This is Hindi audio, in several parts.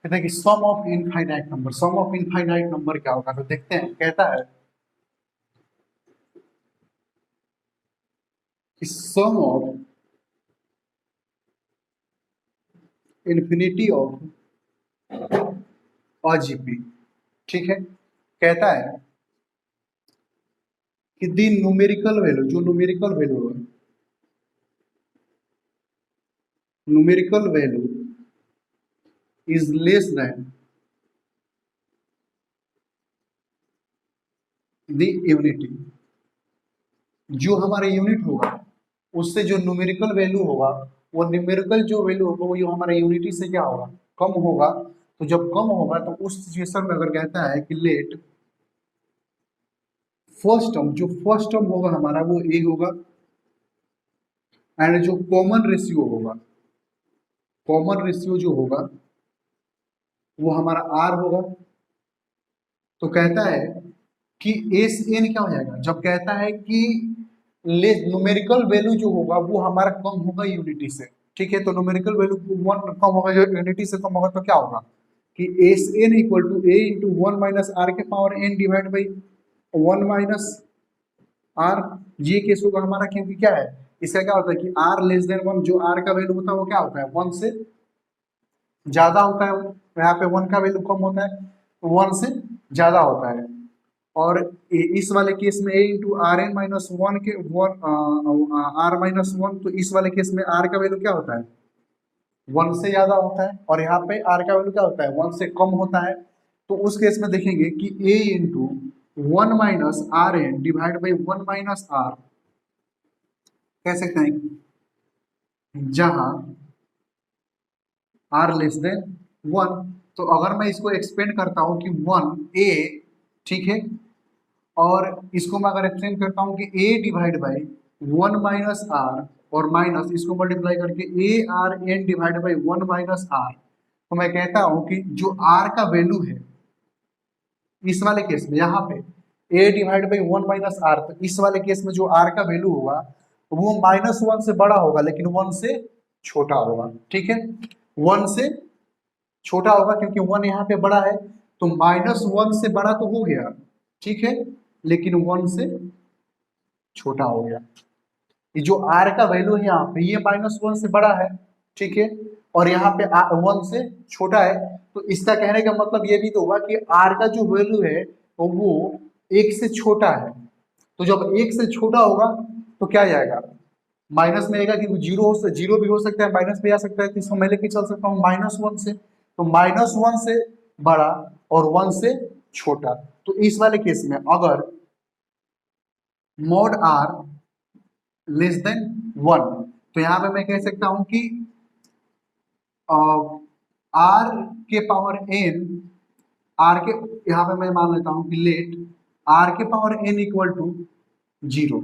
कहता है कि sum of infinite number, sum of infinite number क्या होगा, तो देखते हैं। कहता है कि sum of infinity of a GP, ठीक है। कहता है कि दी न्यूमेरिकल वैल्यू, जो न्यूमेरिकल वैल्यू है, numerical value is less than the unity, जो हमारा यूनिट होगा उससे जो न्यूमेरिकल वैल्यू होगा, वो न्यूमेरिकल जो वैल्यू होगा वो जो हमारा यूनिटी से क्या होगा, कम होगा। तो जब कम होगा तो उस सिचुएशन में अगर कहता है कि लेट फर्स्ट टर्म, जो फर्स्ट टर्म होगा हमारा वो ए होगा, एंड जो कॉमन रेशियो होगा, कॉमन रेशियो जो होगा वो हमारा आर होगा। तो कहता है कि एस एन क्या हो जाएगा, जब कहता है कि ले न्यूमेरिकल वैल्यू जो होगा वो हमारा कम होगा यूनिटी से, ठीक है। तो न्यूमेरिकल वैल्यू वन कम होगा, जो यूनिटी से कम होगा, तो क्या होगा कि S N equal to A into one minus R के power N divide by one minus R. ये केस होगा हमारा, क्योंकि क्या है, इसका क्या होता है कि आर लेस देन वन, जो आर का वैल्यू होता है वो क्या होता है, वन से ज्यादा होता है। तो यहाँ पे वन का वैल्यू कम होता है, तो वन से ज्यादा होता है। और इस वाले केस में A into R N minus one के वन आर माइनस वन, तो इस वाले केस में आर का वैल्यू क्या होता है, वन से ज्यादा होता है। और यहाँ पे आर का वैल्यू क्या होता है, वन से कम होता है। तो उस केस में देखेंगे कि A into one minus R N divide by one minus R, कह सकते हैं जहां आर लेस देन वन। तो अगर मैं इसको एक्सपेंड करता हूं कि वन ए, ठीक है, और इसको मैं अगर एक्सटेंड करता हूँ कि a divide by one minus R, और माइनस इसको मल्टीप्लाई करके A R N divide by one minus R, तो मैं कहता हूँ कि जो r का वैल्यू है इस वाले केस में, यहाँ पे a divide by one minus R, तो इस वाले केस में जो r का वैल्यू होगा वो माइनस वन से बड़ा होगा लेकिन वन से छोटा होगा, ठीक है। वन से छोटा होगा क्योंकि वन यहाँ पे बड़ा है, तो माइनस वन से बड़ा तो हो गया, ठीक है, लेकिन वन से छोटा हो गया। ये जो आर का वैल्यू है यहाँ पे ये माइनस वन से बड़ा है, ठीक है, और यहाँ पे वन से छोटा है। तो इसका कहने का मतलब ये भी तो होगा कि आर का जो वैल्यू है तो वो एक से छोटा है। तो जब एक से छोटा होगा तो क्या जाएगा, माइनस में आएगा, कि वो जीरो भी हो सकता है, माइनस भी आ सकता है। तो इसको मैं लेके चल सकता हूँ माइनस वन से, तो माइनस वन से बड़ा और वन से छोटा। तो इस वाले केस में अगर mod R less than one, तो यहां पे मैं कह सकता हूं कि आर के पावर एन, आर के, यहां पे मैं मान लेता हूं कि लेट आर के power N equal to zero,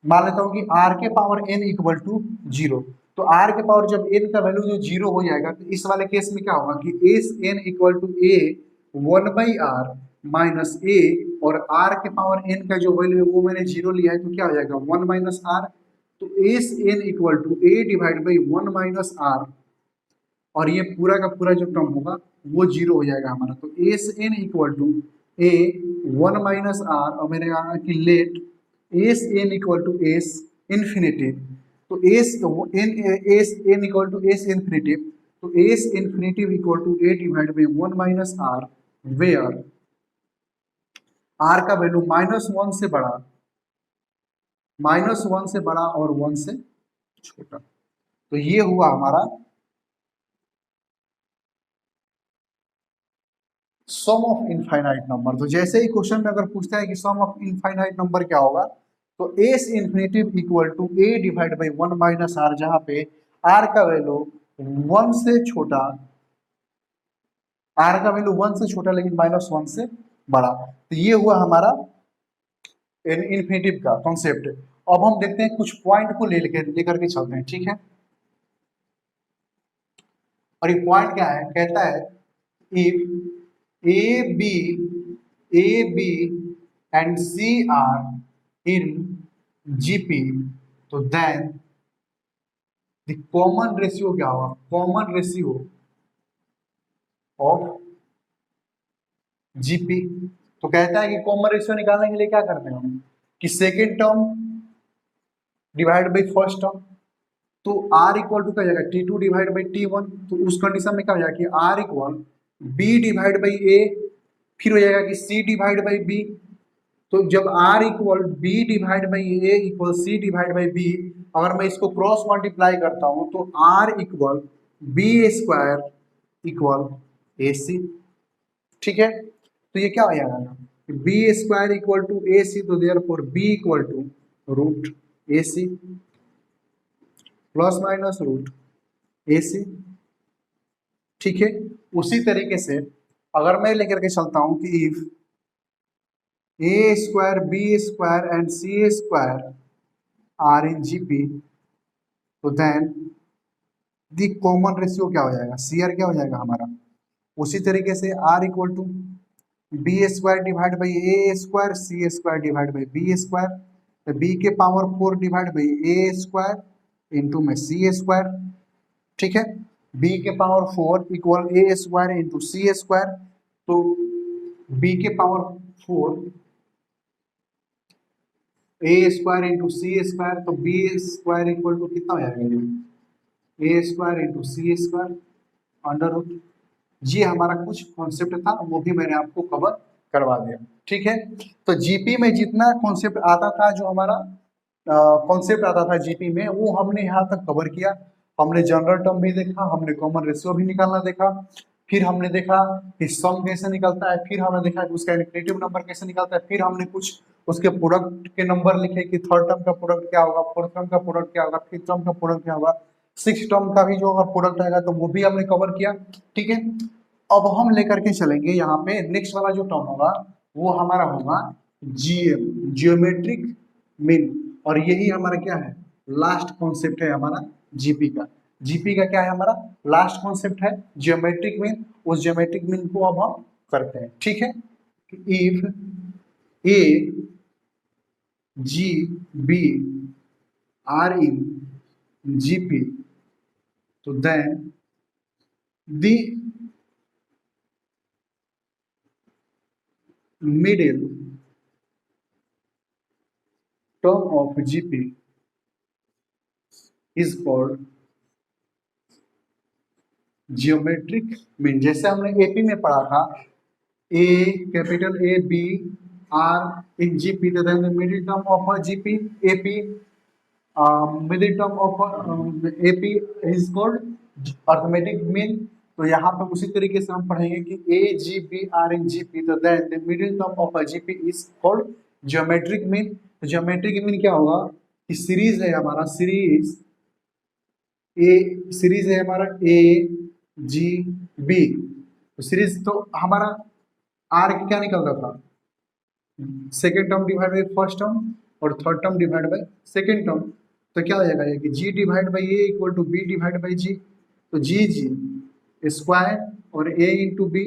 मान लेता हूं कि आर के power N equal to zero. तो आर के पावर जब एन का वैल्यू जो जीरो हो जाएगा तो इस वाले केस में क्या होगा कि S N equal to A one by R minus A, और आर के पावर एन का जो वैल्यू है वो मैंने जीरो लिया है, तो क्या हो जाएगा वन माइनस आर। तो S N equal to A divide by one minus R, और ये पूरा का पूरा जो टर्म होगा वो जीरो हो जाएगा हमारा। तो S N equal to A one minus R, और मैंने कहा कि let S N equal to S infinity, तो S N equal to S infinity, तो S infinity equal to A divide by one minus R, where R का वैल्यू माइनस वन से बड़ा, माइनस वन से बड़ा और वन से छोटा। तो ये हुआ हमारा सम ऑफ इनफाइनाइट नंबर। तो जैसे ही क्वेश्चन में अगर पूछता है कि सम ऑफ इनफाइनाइट नंबर क्या होगा, तो S infinitive equal to A divide by one minus R, जहां पे आर का वैल्यू वन से छोटा, आर का वैल्यू वन से छोटा लेकिन माइनस वन से बड़ा। तो ये हुआ हमारा इन्फिनेटिव का कॉन्सेप्ट। अब हम देखते हैं कुछ पॉइंट को लेकर के चलते हैं, ठीक है। और ये पॉइंट क्या है, कहता है if A B and C are in GP, तो देन द कॉमन रेशियो क्या होगा, कॉमन रेशियो ऑफ जीपी। तो कहता है कि कॉमन रेशियो निकालने के लिए क्या करते हैं हम कि second term divide by first term. तो R इक्वल टू क्या हो जाएगा T2 डिवाइड बाई T1। तो उस कंडीशन में क्या हो जाएगा कि R equal B divide by A, फिर हो जाएगा कि C डिवाइड बाई B। तो जब R equal B divide by A equal C divide by B, अगर मैं इसको क्रॉस मल्टीप्लाई करता हूं तो R equal B square equal AC। ठीक है, तो ये क्या हो जाएगा B square equal to AC, तो therefore B equal to root AC plus minus root AC। ठीक है, उसी तरीके से अगर मैं लेकर के चलता हूं कि if A square B square and C square are in GP, तो देन दी कॉमन रेशियो क्या हो जाएगा CR क्या हो जाएगा हमारा। उसी तरीके से R equal to B square divide by A square, C square divide by B square, तो बी के power 4 divide by A square into में सी स्क्वायर। ठीक है, बी के power 4 equal A square into C square. तो बी के power 4 A square into C square, तो बी स्क्वायर इक्वल टू कितना हो जाएगा A square into C square under root. ये हमारा कुछ कॉन्सेप्ट था, वो भी मैंने आपको कवर करवा दिया। ठीक है, तो जीपी में जितना कॉन्सेप्ट आता था, जो हमारा कॉन्सेप्ट आता था जीपी में, वो हमने यहाँ तक कवर किया। हमने जनरल टर्म भी देखा, हमने कॉमन रेशियो भी निकालना देखा, फिर हमने देखा कि सम कैसे निकलता है, फिर हमने देखा कि उसका इनफिनिटिव नंबर कैसे निकलता है, फिर हमने कुछ उसके प्रोडक्ट के नंबर लिखे कि थर्ड टर्म का प्रोडक्ट क्या होगा, फोर्थ टर्म का प्रोडक्ट क्या होगा, फिफ्थ टर्म का प्रोडक्ट क्या होगा, सिक्स टर्म का भी जो अगर प्रोडक्ट आएगा तो वो भी हमने कवर किया। ठीक है, अब हम लेकर के चलेंगे यहाँ पे नेक्स्ट वाला जो टर्म होगा वो हमारा होगा जीएम, जियोमेट्रिक मीन। और यही हमारा क्या है लास्ट कॉन्सेप्ट है हमारा जीपी का। जीपी का क्या है हमारा लास्ट कॉन्सेप्ट है जियोमेट्रिक मीन। उस जियोमेट्रिक मीन को अब हम करते हैं। ठीक है, if A G B R in GP, तो then the middle term of GP is called geometric mean। जैसे हमने एपी में पढ़ा था A capital A B R in GP, तो then the middle term of GP AP, middle term of AP is called arithmetic mean. तो यहाँ पे उसी तरीके से हम पढ़ेंगे कि A G B R in GP, तो then the middle term of GP is called geometric mean. तो ज्योमेट्रिक मीन क्या होगा कि सीरीज है हमारा, सीरीज है हमारा ए जी बी। तो सीरीज तो हमारा आर क्या निकलता था second term divide by first term और third term divide by second term. तो क्या हो जाएगा ये कि G divide by A equal to B divide by G. तो जी जी स्क्वायर और ए इंटू बी,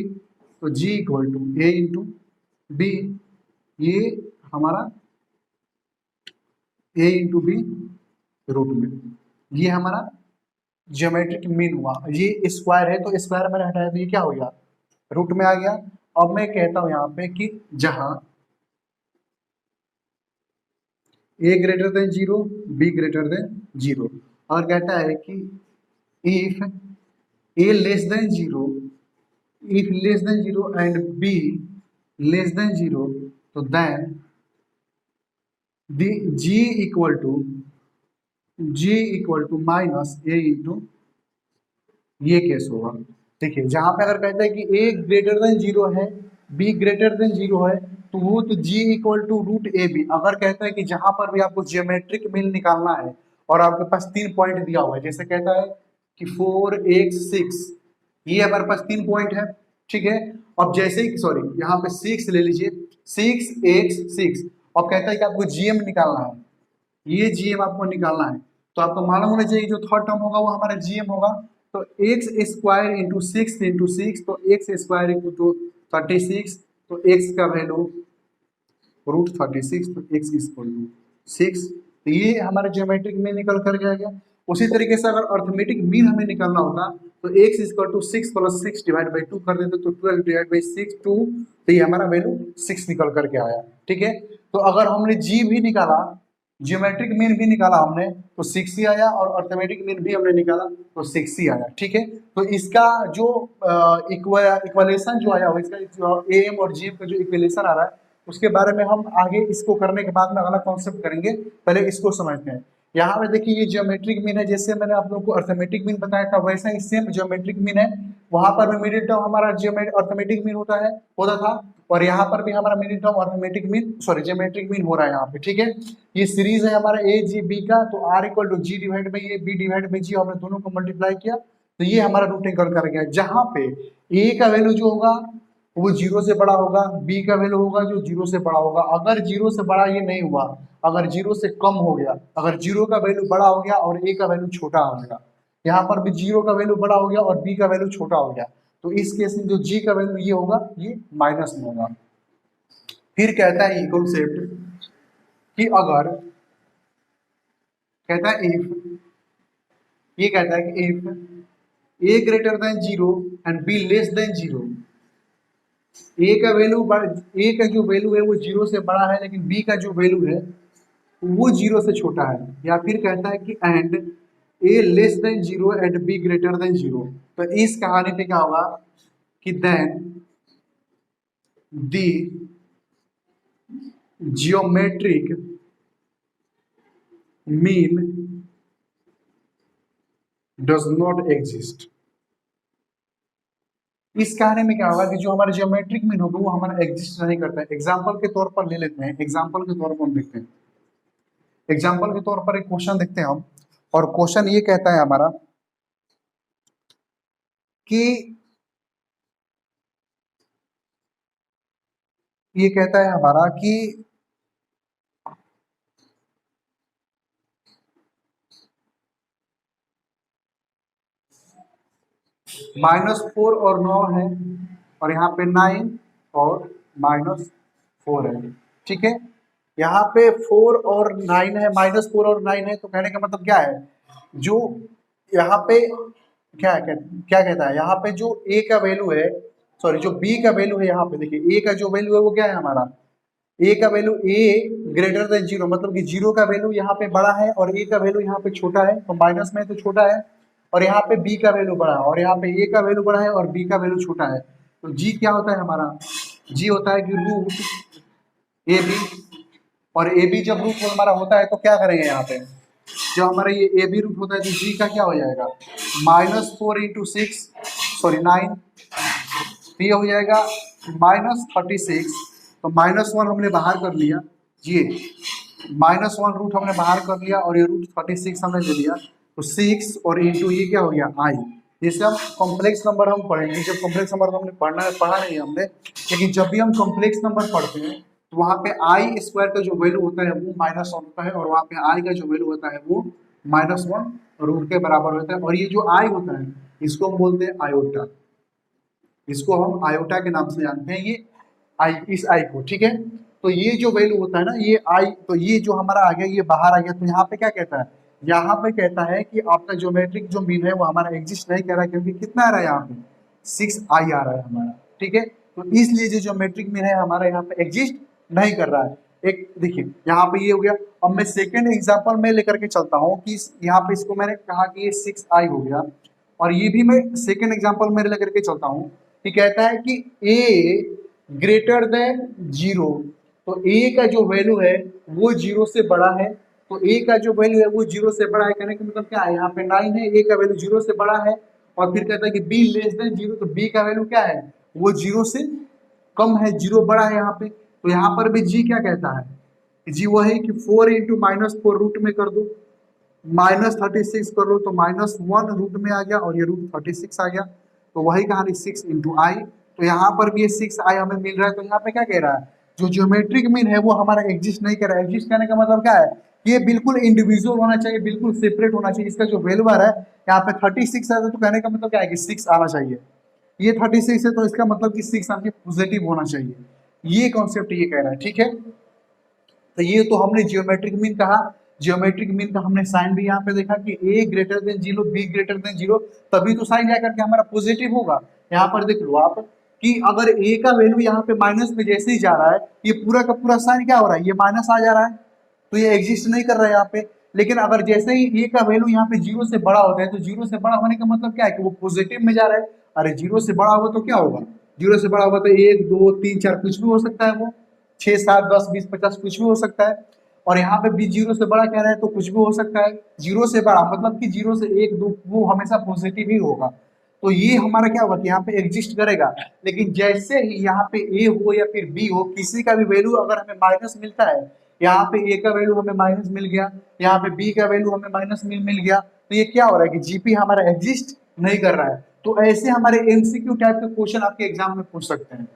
तो G equal to A into B. ये हमारा ए इंटू बी रूट में, ये हमारा ज्योमेट्रिक मीन हुआ। ये स्क्वायर है तो स्क्वायर मैंने हटाया तो ये क्या हो गया रूट में आ गया। अब मैं कहता हूं यहाँ पे कि जहां A greater than zero B greater than zero, और कहता है कि if A less than zero, if less than zero and B less than zero, तो then the G equal to minus A into, ये केस होगा। देखिए जहां पे अगर कहते हैं कि ए ग्रेटर देन जीरो है बी ग्रेटर देन जीरो है, तो वो तो G equal to root A B. अगर कहता है कि जहां पर भी आपको जियोमेट्रिक मीन निकालना है और आपके पास 3 पॉइंट दिया हुआ है, जैसे कहता है कि 4x6, ये हमारे पास 3 पॉइंट है। ठीक है, अब जैसे ही सॉरी यहाँ पे 6 ले लीजिए, 6x6। अब कहता है कि आपको जीएम निकालना है, ये जीएम आपको निकालना है, तो आपको मालूम होना चाहिए जो थर्ड टर्म होगा वो हमारा जीएम होगा। तो एक्स स्क्वायर इंटू सिक्स, तो एक्स स्क्वायर इक्वल टू 36, तो एक्स का वैल्यू रूट 36, तो एक्स इक्वल टू 6। तो ये हमारे ज्योमेट्रिक में निकल कर आ गया। उसी तरीके से अगर अर्थमेटिक मीन हमें निकालना होता तो x equal to 6 plus 6 divide by 2 कर देते तो 12 डिवाइड बाई 6 2, तो ये हमारा वैल्यू 6 निकल करके आया। ठीक है, तो अगर हमने जी भी निकाला, जियोमेट्रिक मीन भी निकाला हमने तो 6 ही आया, और अर्थमेटिक मीन भी हमने निकाला तो 6 ही आया। ठीक है, तो इसका जो इक्वेलेशन जो आया, इसका ए एम और जी एम का जो इक्वेलेशन आ रहा है उसके बारे में हम आगे इसको करने के बाद में अगला कॉन्सेप्ट करेंगे, पहले इसको समझते हैं। यहाँ पे देखिए ये ज्योमेट्रिक मीन है, जैसे मैंने आप लोगों को अर्थमेटिक मीन बताया था वैसा ही सेम ज्योमेट्रिक मीन है। वहां पर भी मिडिल टर्म हमारा अर्थमेटिक मीन होता था, और यहाँ पर भी हमारा middle term arithmetic mean geometric mean हो रहा है यहाँ पे। ठीक है, ये सीरीज है हमारा ए जी बी का, तो R equal to G divide by A, B divide by G, हमने दोनों को मल्टीप्लाई किया तो ये हमारा रूट निकल कर गया, जहाँ पे ए का वैल्यू जो होगा वो 0 से बड़ा होगा, बी का वैल्यू होगा जो 0 से बड़ा होगा। अगर 0 से बड़ा ये नहीं हुआ, अगर 0 से कम हो गया, अगर 0 का वैल्यू बड़ा हो गया और ए का वैल्यू छोटा हो गया, यहाँ पर भी 0 का वैल्यू बड़ा हो गया और बी का वैल्यू छोटा हो गया, तो इस केस में जो जी का वैल्यू ये होगा ये माइनस में होगा। फिर कहता है कॉन्सेप्ट कि अगर कहता है इफ, ये कहता है कि if A greater than 0 and B less than 0, ए का वैल्यू ए का जो वैल्यू है वो 0 से बड़ा है लेकिन बी का जो वैल्यू है वो 0 से छोटा है, या फिर कहता है कि and A less than 0 and B greater than 0, तो इस कहानी पे क्या होगा कि then the geometric mean does not exist. इस कहानी में क्या होगा कि जो हमारा जियोमेट्रिक मीन होगा वो हमारा एग्जिस्ट नहीं करता है। एग्जांपल के तौर पर ले लेते हैं, एग्जांपल के तौर पर हम देखते हैं, एग्जांपल के तौर पर एक क्वेश्चन देखते हैं हम, और क्वेश्चन ये कहता है हमारा कि ये कहता है हमारा कि -4 और 9 है, और यहाँ पे 9 और -4 है। ठीक है, यहाँ पे 4 और 9 है, -4 और 9 है, तो कहने का मतलब क्या है, जो यहाँ पे क्या कहता है, यहाँ पे जो a का वैल्यू है, सॉरी जो b का वैल्यू है, यहाँ पे देखिए a का जो वैल्यू है वो क्या है हमारा, a का वैल्यू a ग्रेटर देन 0, मतलब कि 0 का वैल्यू यहाँ पे बड़ा है और a का वैल्यू यहाँ पे छोटा है, तो माइनस में तो छोटा है, और यहाँ पे b का वैल्यू बड़ा है और यहाँ पे a का वैल्यू बड़ा है और b का वैल्यू छोटा है, तो g क्या होता है हमारा, g होता है कि रूट ए बी, और ए बी जब रूट हमारा होता है तो क्या करेंगे, यहाँ पे जब हमारा ये ए बी रूट होता है तो जी का क्या हो जाएगा, -4 इंटू 6 सॉरी 9, तो ये हो जाएगा -36, तो -1 हमने बाहर कर लिया, ये -1 रूट हमने बाहर कर लिया और ये रूट 36 हमने ले लिया, तो 6 और इंटू ये क्या हो गया आई। जैसे हम कॉम्प्लेक्स नंबर हम पढ़ेंगे, जब कॉम्प्लेक्स नंबर हमने पढ़ा नहीं है हमने, लेकिन जब भी हम कॉम्प्लेक्स नंबर पढ़ते हैं तो वहाँ पे आई स्क्वायर का जो वैल्यू होता है वो -1 होता है, और वहाँ पे आई का जो वैल्यू होता है वो -1 रूट के बराबर होता है, और ये जो आई होता है इसको हम बोलते हैं आयोटा, इसको हम आयोटा के नाम से जानते हैं, ये आई, इस आई को। ठीक है, तो ये जो वैल्यू होता है ना ये आई, तो ये जो हमारा आ गया ये बाहर आ गया, तो यहाँ पे क्या कहता है, यहाँ पे कहता है कि आपका ज्योमेट्रिक जो मीन है वो हमारा एग्जिस्ट नहीं कर रहा है, क्योंकि कितना आ रहा है यहाँ पे 6i आ रहा है हमारा। ठीक है, तो इसलिए जो ज्योमेट्रिक मीन है हमारा यहाँ पे एग्जिस्ट नहीं कर रहा है। एक देखिए यहाँ पे ये हो गया, अब मैं सेकेंड एग्जाम्पल में लेकर के चलता हूँ कि यहाँ पे इसको मैंने कहा कि ये 6i हो गया, और ये भी मैं सेकेंड एग्जाम्पल में लेकर के चलता हूँ कि कहता है कि a ग्रेटर देन 0, तो a का जो वैल्यू है वो 0 से बड़ा है, तो a का जो वैल्यू है वो 0 से बड़ा है, कहने का मतलब क्या है, यहाँ पे 9 है, a का वैल्यू 0 से बड़ा है, और फिर कहता है कि b लेस देन 0, तो b का वैल्यू क्या है वो 0 से कम है, 0 बड़ा है यहाँ पे, तो यहाँ पर भी g क्या कहता है, g वो है कि 4 इंटू -4 रूट में कर दो, -36 कर लो तो -1 रूट में आ गया, और ये रूट 36 आ गया, तो वही कहानी 6 इंटू आई, तो यहाँ पर भी ये 6i हमें मिल रहा है, तो यहाँ पे क्या कह रहा है, जो ज्योमेट्रिक मीन है वो हमारा एग्जिस्ट नहीं कर रहा है। एग्जिस्ट करने का मतलब क्या है, ये बिल्कुल इंडिविजुअल होना चाहिए, बिल्कुल सेपरेट होना चाहिए, इसका जो वैल्यू आ रहा है यहाँ पे 36 है, तो कहने का मतलब क्या है कि 6 आना चाहिए, ये 36 है तो इसका मतलब कि 6 आपके पॉजिटिव होना चाहिए, ये कॉन्सेप्ट ये कह रहा है। ठीक है, तो ये तो हमने जियोमेट्रिक मीन कहा, ज्योमेट्रिक मीन का हमने साइन भी यहाँ पे देखा कि a greater than 0, b greater than 0, तभी तो साइन जाकर के हमारा पॉजिटिव होगा। यहाँ पर देख लो आप कि अगर a का वैल्यू यहाँ पे माइनस में जैसे ही जा रहा है, ये पूरा का पूरा साइन क्या हो रहा है, ये माइनस आ जा रहा है, तो ये एग्जिस्ट नहीं कर रहा है यहाँ पे। लेकिन अगर जैसे ही a का वैल्यू यहाँ पे 0 से बड़ा होता है, तो 0 से बड़ा होने का मतलब क्या है कि वो पॉजिटिव में जा रहा है। अरे 0 से बड़ा होगा तो क्या होगा, 0 से बड़ा होगा तो 1 2 3 4 कुछ भी हो सकता है, वो 6 7 10 20 50 कुछ भी हो सकता है। और यहाँ पे भी 0 से बड़ा कह रहा है तो कुछ भी हो सकता है। 0 से बड़ा मतलब कि 0 से 1 2 वो हमेशा पॉजिटिव ही होगा। तो ये हमारा क्या होगा कि यहाँ पे एग्जिस्ट करेगा। लेकिन जैसे ही यहाँ पे ए हो या फिर बी हो, किसी का भी वैल्यू अगर हमें माइनस मिलता है, यहाँ पे ए का वैल्यू हमें माइनस मिल गया, यहाँ पे बी का वैल्यू हमें माइनस मिल गया, तो ये क्या हो रहा है कि जीपी हमारा एग्जिस्ट नहीं कर रहा है। तो ऐसे हमारे एमसीक्यू टाइप के क्वेश्चन आपके एग्जाम में पूछ सकते हैं।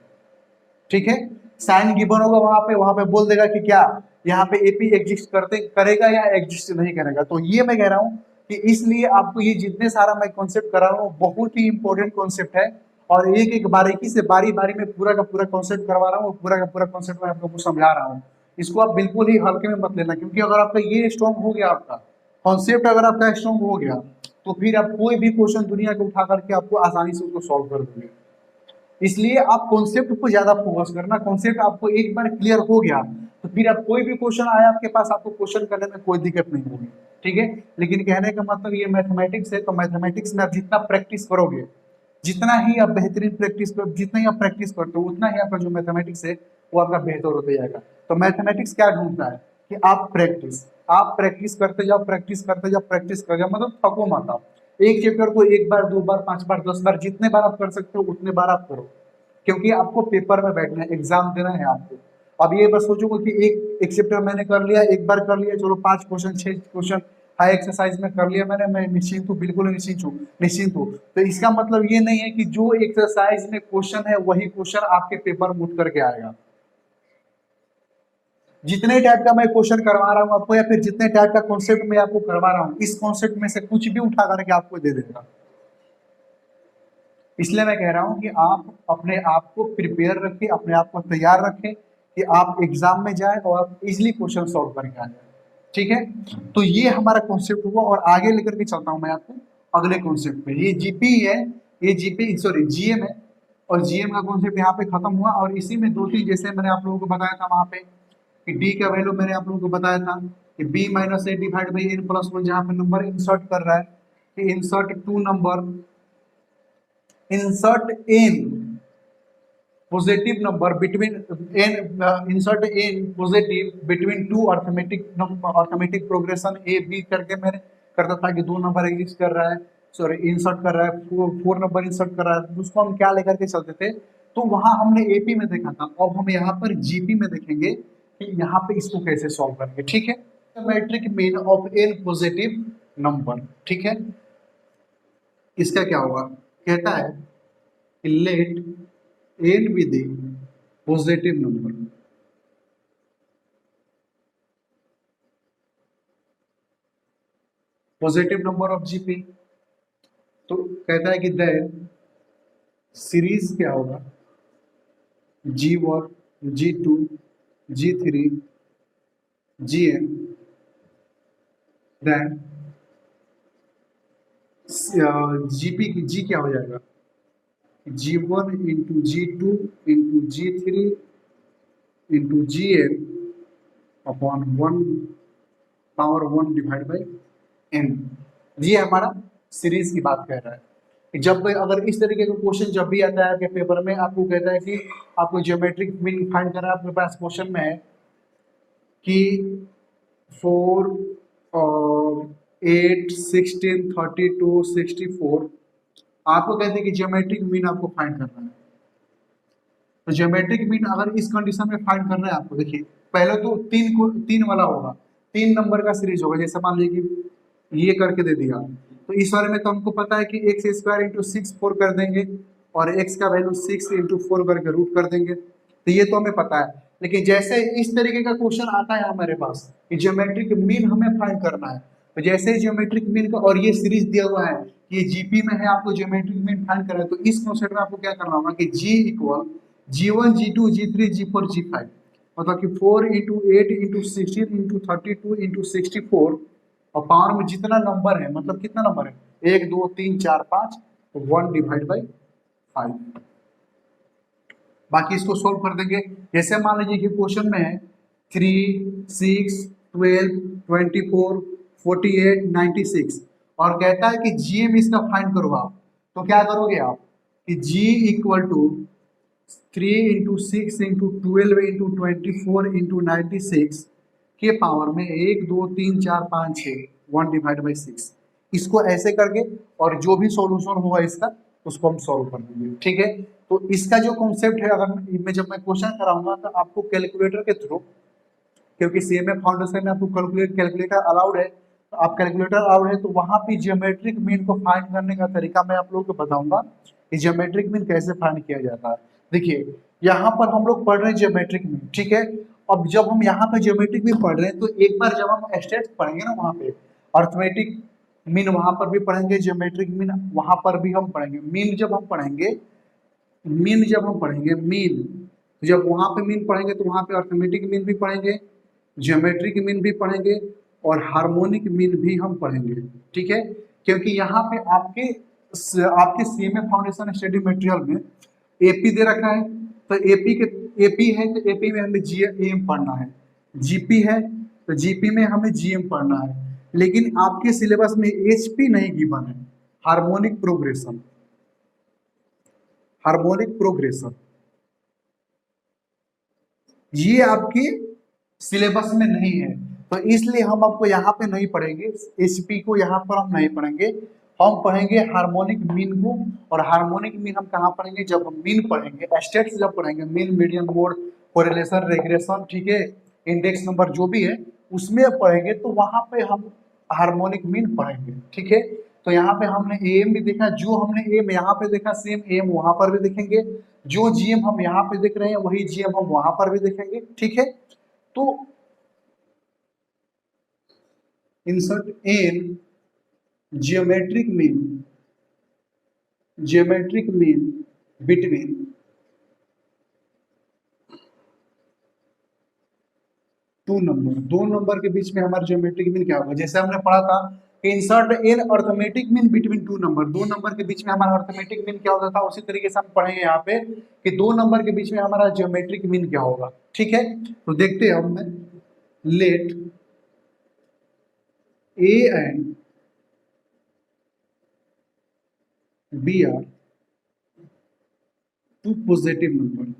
ठीक है, साइन गिवन होगा वहां पे बोल देगा कि क्या यहाँ पे एपी एग्जिस्ट करते करेगा या एग्जिस्ट नहीं करेगा। तो ये मैं कह रहा हूँ कि इसलिए आपको ये जितने सारा मैं कॉन्सेप्ट करा रहा हूँ बहुत ही इंपॉर्टेंट कॉन्सेप्ट है, और एक एक बारीकी से बारी बारी में पूरा का पूरा कॉन्सेप्ट करवा रहा हूँ, पूरा का पूरा कॉन्सेप्ट मैं आपको समझा रहा हूँ। इसको आप बिल्कुल ही हल्के में मत लेना, क्योंकि अगर आपका ये स्ट्रॉन्ग हो गया, आपका कॉन्सेप्ट अगर आपका स्ट्रॉन्ग हो गया, तो फिर आप कोई भी क्वेश्चन दुनिया को उठा करके आपको आसानी से उसको सॉल्व कर दोगे। इसलिए आप कॉन्सेप्ट पर ज्यादा फोकस करना। कॉन्सेप्ट आपको एक बार क्लियर हो गया तो फिर आप कोई भी क्वेश्चन आया आपके पास, आपको क्वेश्चन करने में कोई दिक्कत नहीं होगी। ठीक है, लेकिन कहने का मतलब ये मैथमेटिक्स है, तो मैथमेटिक्स में आप जितना प्रैक्टिस करोगे, जितना ही आप बेहतरीन प्रैक्टिस कर, जितना ही आप प्रैक्टिस करते हो, उतना ही आपका जो मैथमेटिक्स है वो आपका बेहतर होता जाएगा। तो मैथमेटिक्स क्या ढूंढता है कि आप प्रैक्टिस करते जाओ, प्रैक्टिस करते जाओ, प्रैक्टिस कर जाओ, मतलब थको मत आप। एक चैप्टर को एक बार, दो बार, 5 बार, 10 बार, जितने बार आप कर सकते हो उतने बार आप करो, क्योंकि आपको पेपर में बैठना है, एग्जाम देना है आपको। अब ये बस सोचोगे कि एक चैप्टर मैंने कर लिया, एक बार कर लिया, चलो 5 क्वेश्चन 6 क्वेश्चन हाई एक्सरसाइज में कर लिया मैंने, मैं निश्चिंत हूँ, बिल्कुल निश्चिंत हूँ। तो इसका मतलब ये नहीं है कि जो एक्सरसाइज में क्वेश्चन है वही क्वेश्चन आपके पेपर में उठ करके आएगा। जितने टाइप का मैं क्वेश्चन करवा रहा हूँ आपको, या फिर जितने टाइप का कॉन्सेप्ट मैं आपको करवा रहा हूँ, इस कॉन्सेप्ट में से कुछ भी उठा करके आपको दे देगा। इसलिए मैं कह रहा हूं कि आप अपने आप को प्रिपेयर रखें, अपने आप को तैयार रखें कि आप एग्जाम में जाएं और आप इजिली क्वेश्चन सॉल्व करके आ जाए। ठीक है, तो ये हमारा कॉन्सेप्ट हुआ, और आगे लेकर के चलता हूं मैं आपको अगले कॉन्सेप्ट पे। ये जीपी है, ये जीपी सॉरी जीएम है, और जीएम का कॉन्सेप्ट यहाँ पे खत्म हुआ। और इसी में दो तीन जैसे मैंने आप लोगों को बताया था वहां पे कि डी का वैल्यू मैंने आप लोगों को बताया था कि B minus A divide by N plus one, जहाँ पे नंबर इंसर्ट कर रहा है कि insert two number, insert n positive number between n insert n positive between two arithmetic progression a b करके मैंने करता था कि 2 नंबर एग्जिस्ट कर रहा है, सॉरी इंसर्ट कर रहा है, 4 नंबर इंसर्ट कर रहा है, उसको हम क्या लेकर के चलते थे। तो वहां हमने एपी में देखा था, अब हम यहाँ पर जीपी में देखेंगे कि यहाँ पे इसको कैसे सॉल्व करेंगे। ठीक है, metric mean of N positive number. ठीक है, इसका क्या होगा, कहता है कि let N be the positive number, positive number of GP. तो कहता है कि दैट सीरीज क्या होगा, G1 G2 G3 Gn, then GP की जी क्या हो जाएगा, G1 into G2 into G3 into Gn upon 1 power 1 divide by n। ये हमारा सीरीज की बात कह रहा है कि जब अगर इस तरीके का क्वेश्चन जब भी आता है आपके पेपर में, आपको कहता है कि आपको ज्योमेट्रिक मीन फाइंड करना है, आपके पास क्वेश्चन में है कि 4 और 8 16 32 64, आपको कहते हैं कि ज्योमेट्रिक मीन आपको फाइंड करना है। तो ज्योमेट्रिक मीन अगर इस कंडीशन में फाइंड करना है आपको, देखिए पहले तो 3 वाला होगा, 3 नंबर का सीरीज होगा। जैसे मान लीजिए कि ये करके दे दिया, तो इस वाले में तो हमको पता है कि एक्स स्क्वायर इंटू 6 4 कर देंगे, और एक्स का वैल्यू 6 इंटू 4 करके रूट कर देंगे, तो ये तो हमें पता है। लेकिन जैसे इस तरीके का क्वेश्चन आता है हमारे पास कि ज्योमेट्रिक मीन हमें फाइंड करना है, तो जैसे ही ज्योमेट्रिक मीन का और ये सीरीज दिया हुआ है कि ये जीपी में है, आपको ज्योमेट्रिक मीन फाइंड करना है, तो इस कॉन्सेप्ट में आपको क्या करना होगा कि जी equal G1 G2 G3 G4 G5, मतलब कि 4 × 8 × 16 × 32 × 64 और पावर में जितना नंबर है, मतलब कितना नंबर है 1 2 3 4 5, तो 1/5। बाकी इसको सोल्व कर देंगे। जैसे मान लीजिए कि क्वेश्चन में है 3 6 12 24 48 96 और कहता है कि जीएम इसका फाइंड करो आप, तो क्या करोगे आप कि जी इक्वल टू 3 × 6 × 12 × 24 × 96 के पावर में 1 2 3 4 5 6 1/6। इसको ऐसे करके और जो भी सॉल्यूशन होगा इसका उसको हम सॉल्व कर देंगे। ठीक है, तो इसका जो कॉन्सेप्ट है, अगर मैं जब मैं क्वेश्चन कराऊंगा तो आपको कैलकुलेटर के थ्रू, क्योंकि सीएमए फाउंडेशन में आपको कैलकुलेटर अलाउड है, तो आप कैलकुलेटर अलाउड है तो वहां पे ज्योमेट्रिक मीन को फाइंड करने का तरीका मैं आप लोगों को बताऊंगा कि ज्योमेट्रिक मीन कैसे फाइंड किया जाता है। देखिए यहाँ पर हम लोग पढ़ रहे हैं ज्योमेट्रिक मीन, ठीक है। अब जब हम यहाँ पे ज्योमेट्रिक मीन पढ़ रहे हैं तो एक बार जब हम स्टेट्स पढ़ेंगे ना, वहाँ पे अर्थमेटिक मीन वहां पर भी पढ़ेंगे, ज्योमेट्रिक मीन वहां पर भी हम पढ़ेंगे। मीन जब हम पढ़ेंगे मीन, जब वहां पे मीन पढ़ेंगे तो वहां पे अर्थमेटिक मीन भी पढ़ेंगे, ज्योमेट्रिक मीन भी पढ़ेंगे और हार्मोनिक मीन भी हम पढ़ेंगे। ठीक है, क्योंकि यहाँ पे आपके सीएमए फाउंडेशन स्टडी मटेरियल में एपी दे रखा है, तो एपी है तो एपी में हमें जीएम पढ़ना है, जीपी है तो जीपी में हमें जीएम पढ़ना है। लेकिन आपके सिलेबस में एचपी नहीं गिवन है, हार्मोनिक प्रोग्रेशन, ये आपके सिलेबस में नहीं है, तो इसलिए हम आपको यहाँ पे नहीं पढ़ेंगे, एचपी को यहाँ पर हम नहीं पढ़ेंगे, हम पढ़ेंगे हार्मोनिक मीन को। और हार्मोनिक मीन हम कहाँ पढ़ेंगे, जब हम मीन पढ़ेंगे, स्टेट्स जब पढ़ेंगे, mean median mode correlation regression, ठीक है, इंडेक्स नंबर जो भी है उसमें पढ़ेंगे, तो वहां पे हम हार्मोनिक मीन पढ़ेंगे। ठीक है, तो यहाँ पे हमने एम भी देखा, जो हमने एम यहाँ पे देखा सेम एम वहां पर भी देखेंगे, जो जीएम हम यहाँ पे देख रहे हैं वही जीएम हम वहां पर भी देखेंगे। ठीक है, तो इंसर्ट इन जियोमेट्रिक मीन बिटवीन दो नंबर के बीच में हमारा ज्योमेट्रिक मीन क्या होगा। जैसे हमने पढ़ा था कि इंसर्ट इन अर्थमेटिक मीन बिटवीन दो नंबर के बीच में हमारा अर्थमेटिक मीन क्या होता था, उसी तरीके से हम पढ़ेंगे यहाँ पे कि 2 नंबर के बीच में हमारा ज्योमेट्रिक मीन क्या होगा। ठीक है, तो देखते हैं हम, let A and B are two positive number,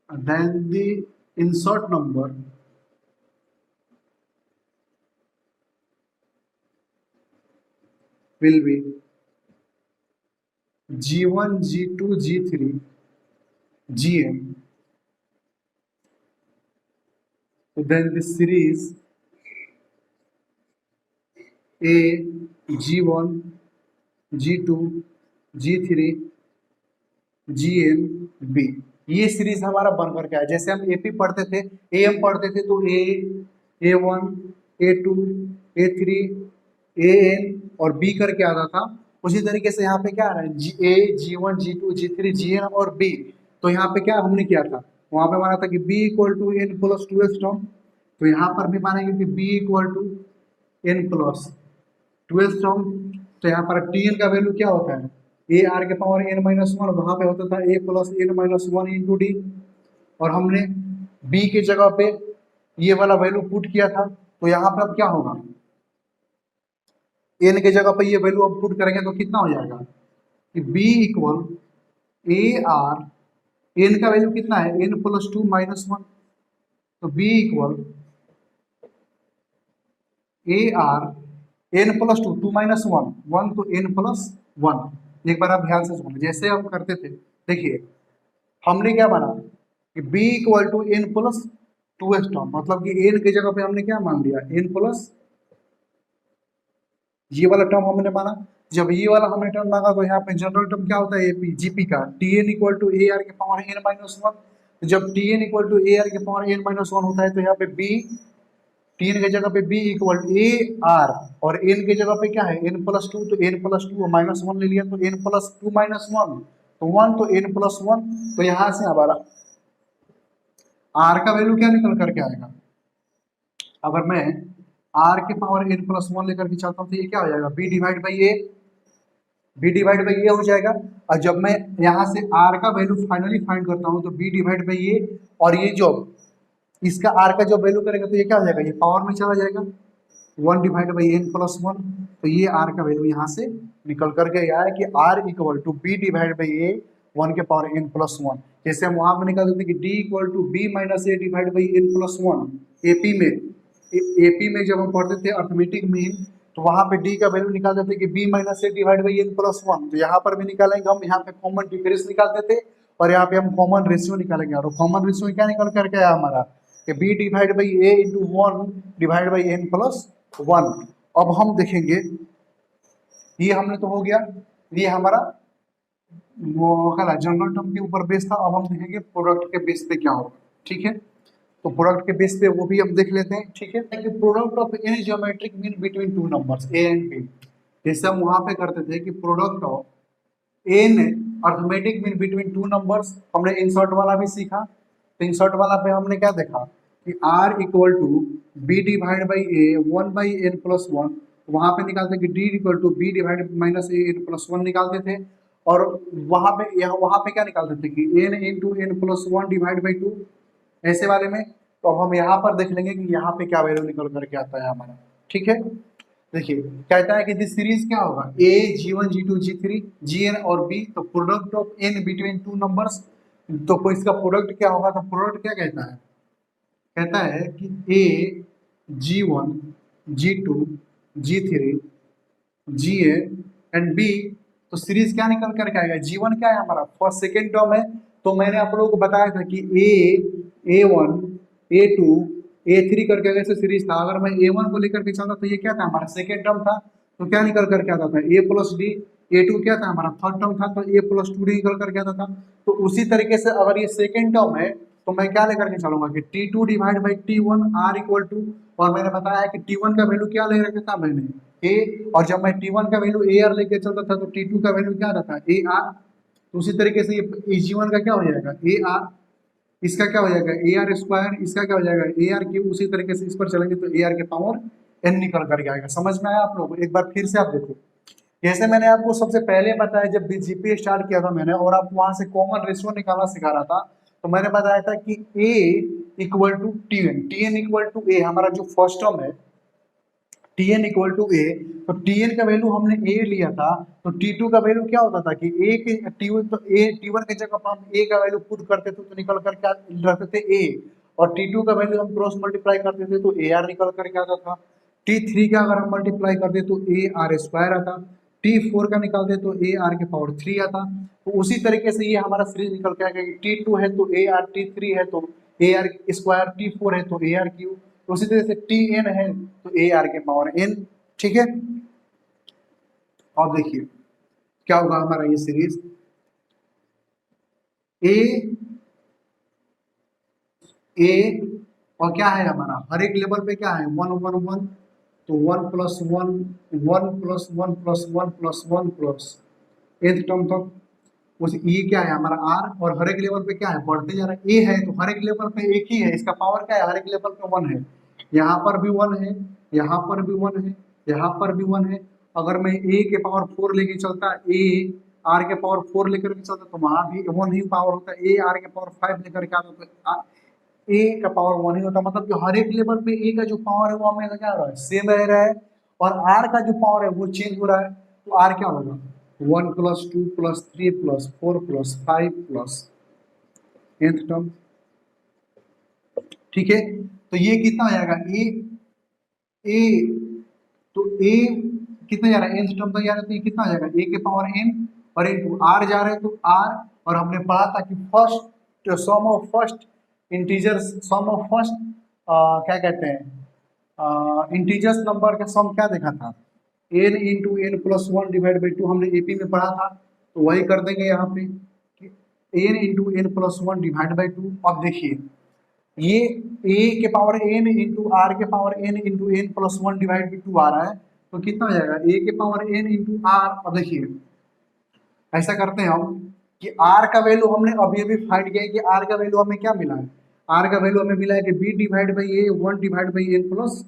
then the insert number will be G1, G2, G3, Gm. So then the series A, G1, G2, G3, Gn, B, ये सीरीज हमारा बन करके आया। जैसे हम एपी पढ़ते थे, एम पढ़ते थे, तो A1, A2, A3, AN और B करके आता था। उसी तरीके से यहाँ पे क्या आ रहा है, A, G1, G2, G3, Gn और B। तो यहाँ पे क्या हमने किया था, वहां पे माना था कि B = n + 12 टर्म, तो यहाँ पर भी मानेंगे कि B = n + 12 टर्म। तो यहाँ पर Tn का वैल्यू क्या होता है, AR⁻n-1, वहां पे होता था A + n-1 × D, और हमने B के जगह पे ये वाला वैल्यू पुट किया था, तो यहाँ पर अब क्या होगा, n के जगह पे ये वैल्यू अब पुट करेंगे तो कितना हो जाएगा कि B = AR, n का वैल्यू कितना है n + 2 - 1, तो B = AR n + 2, 2 - 1, 1 तो n + 1। एक बार आप ध्यान से सुनो, जैसे हम करते थे, देखिए हमने क्या माना कि B = n + 2s टर्म, मतलब कि n की जगह पे हमने क्या मान लिया, n + ये वाला टर्म हमने माना। जब ये वाला हमने टर्म मांगा तो यहाँ पे जनरल टर्म क्या होता है, एपी जीपी का, Tn = AR⁻n-1। तो जब Tn = AR⁻n-1 होता है तो यहाँ पे B टीएन के जगह पे बी इक्वल ए आर, और एन के जगह पे क्या है एन प्लस टू, तो N plus two minus one ले लिया तो N plus two minus one तो वन, तो एन प्लस वन। तो यहां से हमारा आर का वैल्यू क्या निकल करके आएगा, अगर मैं आर के पावर एन प्लस वन लेकर के चलता हूँ तो ये क्या हो जाएगा B divide by A, B divide by A हो जाएगा। और जब मैं यहाँ से आर का वैल्यू फाइनली फाइंड करता हूँ तो बी डिवाइड बाई ए, और ये जो इसका आर का जो वैल्यू करेगा तो ये क्या हो जाएगा, ये पावर में चला जाएगा, one divide by N plus one. तो ये आर का वैल्यू यहाँ से निकल करके आया है कि R equal to B divide by A one के पावर एन प्लस वन। जैसे हम वहां पर निकाल देते कि D equal to B minus A divide by N plus one, AP में जब हम पढ़ते थे अर्थमेटिक मीन, तो वहां पे डी का वैल्यू निकाल देते कि B minus A divide by N plus one. तो यहाँ पर भी निकालेंगे हम, यहाँ पे कॉमन डिफरेंस निकालते थे और यहाँ पे हम कॉमन रेशियो निकालेंगे, और कॉमन रेशियो क्या निकल करके आया हमारा कि B divide by A into one divide by N plus one. अब हम देखेंगे, ये हमने तो हो गया, ये हमारा वो क्या जनरल टर्म के ऊपर बेस था। अब हम देखेंगे प्रोडक्ट के बेस पे क्या होगा, ठीक है। तो प्रोडक्ट के बेस पे वो भी हम देख लेते हैं, ठीक है। कि product of any geometric mean between two numbers A and B, जैसे हम वहां पे करते थे कि product of N arithmetic mean between two numbers, हमने इंसर्ट वाला भी सीखा। तो इंसर्ट वाला पे हमने क्या देखा कि R equal to B divide by A one by N plus one, वहां पे निकालते कि D equal to B divide minus A N plus one निकालते थे, और वहां पे क्या निकालते थे कि N into N plus one divide by two, ऐसे वाले में। तो अब हम यहाँ पर देख लेंगे कि यहाँ पे क्या वैल्यू निकल करके आता है हमारा, ठीक है। देखिए कहता है कि दिस सीरीज क्या होगा A G one G two G three G N और बी, तो product of N between two numbers, तो कोई इसका प्रोडक्ट क्या होगा, तो प्रोडक्ट क्या कहता है, कहता है कि A G one G two G three G and B, तो सीरीज क्या निकल करके आएगा, जी वन क्या है हमारा फर्स्ट सेकेंड टर्म है। तो मैंने आप लोगों को बताया था कि A one A two A three करके अगर सीरीज था, अगर मैं ए वन को लेकर के चलता तो ये क्या था हमारा सेकेंड टर्म था, तो क्या निकल करके आता था ए प्लस डी। ए टू क्या था हमारा थर्ड टर्म था, तो ए प्लस टू डी निकल करके आता था। तो उसी तरीके से अगर ये सेकेंड टर्म है तो मैं क्या लेकर के चलूंगा कि T two divide by T one R equal to, और मैंने बताया है कि टी वन का वैल्यू क्या ले रखा था मैंने ए, और जब मैं टी वन का वैल्यू ए आर लेके चलता था तो टी टू का वैल्यू क्या रहता है ए आर। तो उसी तरीके से ये जी वन का क्या हो जाएगा ए आर, इसका क्या हो जाएगा ए आर स्क्वायर, इसका क्या हो जाएगा ए आर क्यूब। उसी तरीके से इस पर चलेंगे तो ए आर के पावर एन निकल करके आएगा। समझ में आया आप लोगों को, एक बार फिर से आप देखो, जैसे मैंने आपको सबसे पहले बताया जब जीपीए स्टार्ट किया था मैंने, और आप वहां से कॉमन रेशियो निकालना सिखा रहा था, तो मैंने बताया था कि A equal to T N equal to A, हमारा जो फर्स्ट टर्म है T N equal to A, तो टी एन का वैल्यू हमने ए लिया था, तो टी टू का वैल्यू क्या होता था कि ए के टी वन, तो ए टी वन के जगह पर हम ए का वैल्यू पुट करते थे तो निकल कर क्या रखते थे ए, और टी टू का वैल्यू हम क्रॉस मल्टीप्लाई करते थे तो ए आर निकल करके आता था। टी थ्री का अगर हम मल्टीप्लाई करते तो ए आर स्क्वायर आता, टी फोर का निकालते तो ए आर के पावर थ्री आता। तो उसी तरीके से ये हमारा सीरीज निकल के आएगा कि टी टू है तो ए आर, टी थ्री है तो A R square, T four है तो ए आर क्यू, उसी तरह से टी एन है तो ए आर के पावर एन, ठीक है। अब देखिए क्या होगा हमारा ये सीरीज ए और क्या है हमारा हर एक लेवल पे क्या है वन वन वन, तो one plus one one plus one plus one plus one plus th term तक। उस ई क्या है हमारा आर, और हर एक लेवल पे क्या है बढ़ते जा रहा है ए है, तो हर एक लेवल पे एक ही है, इसका पावर क्या है हर एक लेवल पे वन है, यहाँ पर भी वन है, यहाँ पर भी वन है, यहाँ पर भी वन है। अगर मैं ए के पावर फोर लेके चलता, ए आर के पावर फोर लेकर के चलता तो वहां भी वन ही पावर होता है, ए आर के पावर फाइव लेकर के आता तो ए का पावर वन ही होता, मतलब कि हर एक लेवल पे ए का जो पावर है वो हमेशा क्या हो रहा है सेम रह रहा है, और आर का जो पावर है वो चेंज हो रहा है। तो आर क्या होगा one plus two plus three plus four plus five plus nth term, ठीक है। तो ये कितना हो जाएगा ए तो ए कितना जा रहा है nth टर्म तक जा रहा है, तो ये कितना हो जाएगा ए के पावर n और इनटू आर जा रहे हैं तो आर, और हमने पढ़ा था कि first sum of first integers, sum of first क्या कहते हैं इंटीजर्स नंबर का सम क्या देखा था N into N plus one divide by two, हमने एपी में पढ़ा था, तो वही कर देंगे यहाँ पे कि N into N plus one divide by two. अब देखिए ये ए के पावर एन इंटू आर के power N into N plus one divide by 2 आ रहा है, तो कितना हो जाएगा ए के पावर एन इंटू आर। अब देखिए ऐसा करते हैं हम कि आर का वैल्यू हमने अभी अभी फाइंड किया है कि आर का वैल्यू हमें क्या मिला है, आर का वैल्यू हमें मिला है कि B divide by A 1 divide by N plus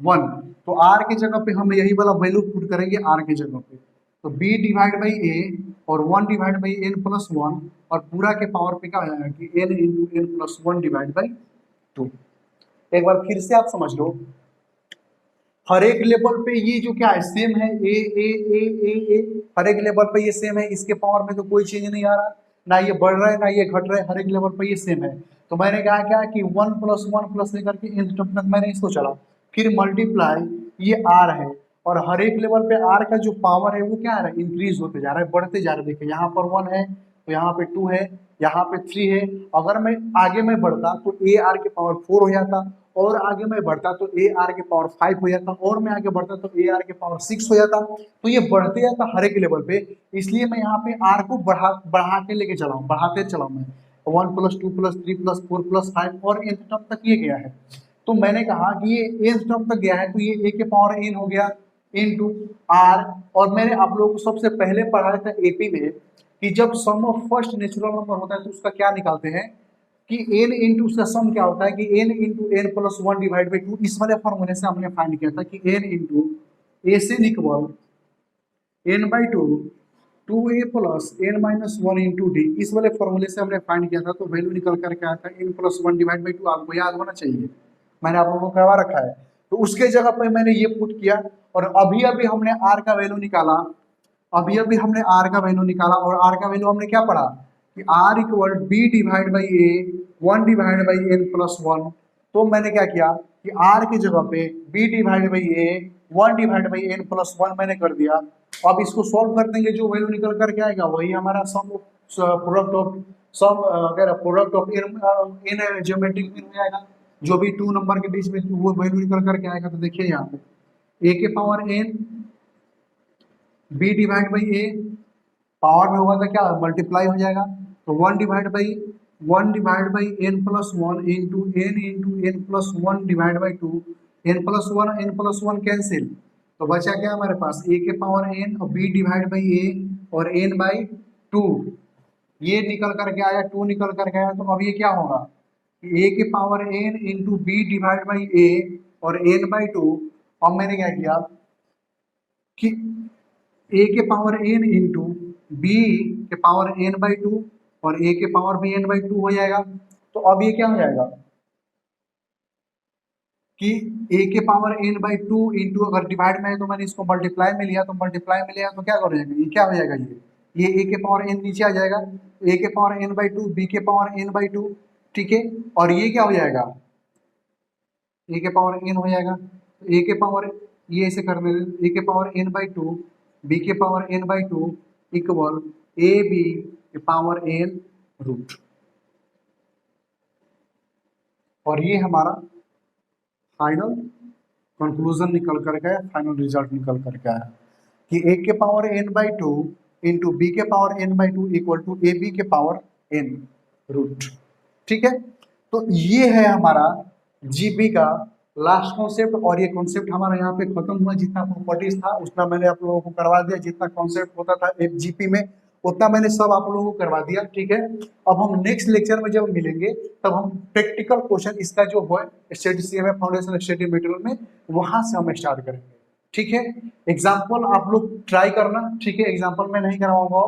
1। तो आर की जगह पे हम यही वाला वैल्यू पुट करेंगे आर की जगह पे, तो बी डिवाइड बाई ए और 1 डिवाइड बाई एन प्लस 1 और पूरा के पावर पे क्या हो जाएगा कि N into N plus 1 divide by 2। एक बार फिर से आप समझ लो, हर एक लेवल पे ये जो क्या है सेम है, ए हर एक लेवल पे ये सेम है, इसके पावर में तो कोई चेंज नहीं आ रहा, ना ये बढ़ रहा है ना ये घट रहा है, हर एक लेवल पे ये सेम है। तो मैंने कहा क्या कि 1 प्लस 1 प्लस लेकर के इन तक मैंने इसको चला, फिर मल्टीप्लाई ये आर है, और हर एक लेवल पे आर का जो पावर है वो क्या है इंक्रीज होते जा रहा है, बढ़ते जा रहा है। देखिए यहाँ पर 1 है तो यहाँ पे 2 है, यहाँ पे 3 है, अगर मैं आगे में बढ़ता तो ए आर के पावर 4 हो जाता, और आगे मैं बढ़ता तो ए आर के पावर 5 हो जाता, और मैं आगे बढ़ता तो ए आर के पावर 6 हो जाता। तो ये बढ़ते जाता हर एक लेवल पे, इसलिए मैं यहाँ पे आर को बढ़ा के लेके चला हूँ, बढ़ाते चला हूँ मैं 1 प्लस 2 प्लस 3 प्लस 4 प्लस 5 और एन टर्म तक ये गया है। तो मैंने कहा कि ये एन टर्म तक गया है तो ये ए के पावर एन हो गया इनटू आर। और मैंने आप लोगों को सबसे पहले पढ़ाया था एपी में कि जब सम ऑफ फर्स्ट नेचुरल नंबर होता है तो उसका क्या निकालते हैं कि n इंटू उसका सम क्या होता है कि n into N plus 1 divide by 2। इस वाले फॉर्मूले से हमने फाइंड किया था कि n इंटू ए से equal n by 2 2a plus n minus 1 into D. इस वाले फॉर्मूले से हमने फाइंड किया था, तो वैल्यू निकल करके आया था n प्लस 1 डिवाइड बाई 2। आपको याद होना चाहिए, मैंने आप लोगों को करवा रखा है। तो उसके जगह पर मैंने ये पुट किया, और अभी अभी हमने r का वैल्यू निकाला, अभी अभी हमने r का वैल्यू निकाला, और r का वैल्यू हमने क्या पढ़ा कि r equal B divide by A 1 divide by N plus 1। तो मैंने क्या किया कि r की जगह पे b divide by A 1 divide by N plus 1 मैंने कर दिया। अब इसको सॉल्व कर देंगे, जो वैल्यू निकल करके आएगा वही हमारा sum product of sum product of in geometric mean हो जाएगा, जो भी 2 नंबर के बीच में वो वैल्यू निकल करके आएगा। तो देखिए यहाँ पे a के power n b divide by A, power में होगा तो क्या मल्टीप्लाई हो जाएगा, तो 1 divide by N plus 1 into N plus 1 divide by 2। N plus one cancel, तो बचा क्या हमारे पास a के पावर n और b डिवाइड बाई ए और n बाई 2। ये निकल करके आया, 2 निकल करके आया, तो अब ये क्या होगा a के power n into B divide by A और n बाई 2। अब मैंने क्या किया कि a के पावर n इंटू बी के पावर n बाई 2 और a के पावर भी n बाई 2 हो जाएगा। तो अब ये क्या हो जाएगा कि a के पावर n बाई 2 इंटू, अगर डिवाइड में है तो मैंने इसको मल्टीप्लाई में लिया, तो मल्टीप्लाई में लिया तो क्या हो जाएगा, ये क्या हो जाएगा, ये a के पावर n नीचे आ जाएगा, a के पावर n बाई 2 b के पावर n बाई 2, ठीक है। और ये क्या हो जाएगा a के पावर n हो जाएगा, a के पावर, ये ऐसे करने a के पावर n बाई 2 b के power n by 2 equal A B के पावर n रूट। और ये हमारा फाइनल कंक्लूजन निकल कर गया, फाइनल रिजल्ट निकल कर गया कि a के power n by 2 into B के power n by 2 equal to A B के पावर n रूट, ठीक है। तो ये है हमारा जीपी का लास्ट कॉन्सेप्ट, और ये कॉन्सेप्ट हमारा यहाँ पे खत्म हुआ। जितना प्रॉपर्टीज था उतना मैंने आप लोगों को करवा दिया, जितना कॉन्सेप्ट होता था जीपी में उतना मैंने सब आप लोगों को करवा दिया, ठीक है। अब हम नेक्स्ट लेक्चर में जब मिलेंगे तब हम प्रैक्टिकल क्वेश्चन इसका जो है स्टैटिस्टिक्स फाउंडेशन स्टडी मटेरियल में वहां से हम स्टार्ट करेंगे, ठीक है। एग्जाम्पल आप लोग ट्राई करना, ठीक है। एग्जाम्पल मैं नहीं करवाऊंगा,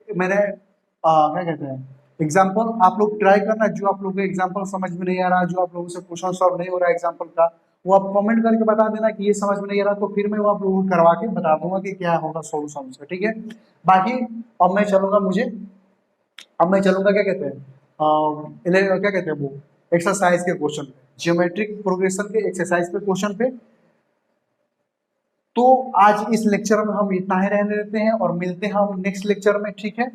मैंने क्या कहते हैं एग्जाम्पल आप लोग ट्राई करना, जो आप लोगों को एग्जाम्पल समझ में नहीं आ रहा, जो आप लोगों से क्वेश्चन सॉल्व नहीं हो रहा है एग्जाम्पल का, वो आप कमेंट करके बता देना कि ये समझ में नहीं आ रहा, तो फिर मैं वो आप लोगों को करवा के बता दूंगा कि क्या होगा सोल्यूशन उसका, ठीक है। बाकी अब मैं चलूंगा क्या कहते हैं क्या कहते हैं वो एक्सरसाइज के क्वेश्चन, ज्योमेट्रिक प्रोग्रेशन के एक्सरसाइज पे क्वेश्चन पे। तो आज इस लेक्चर में हम इतना ही रहने देते हैं और मिलते हैं हम नेक्स्ट लेक्चर में, ठीक है।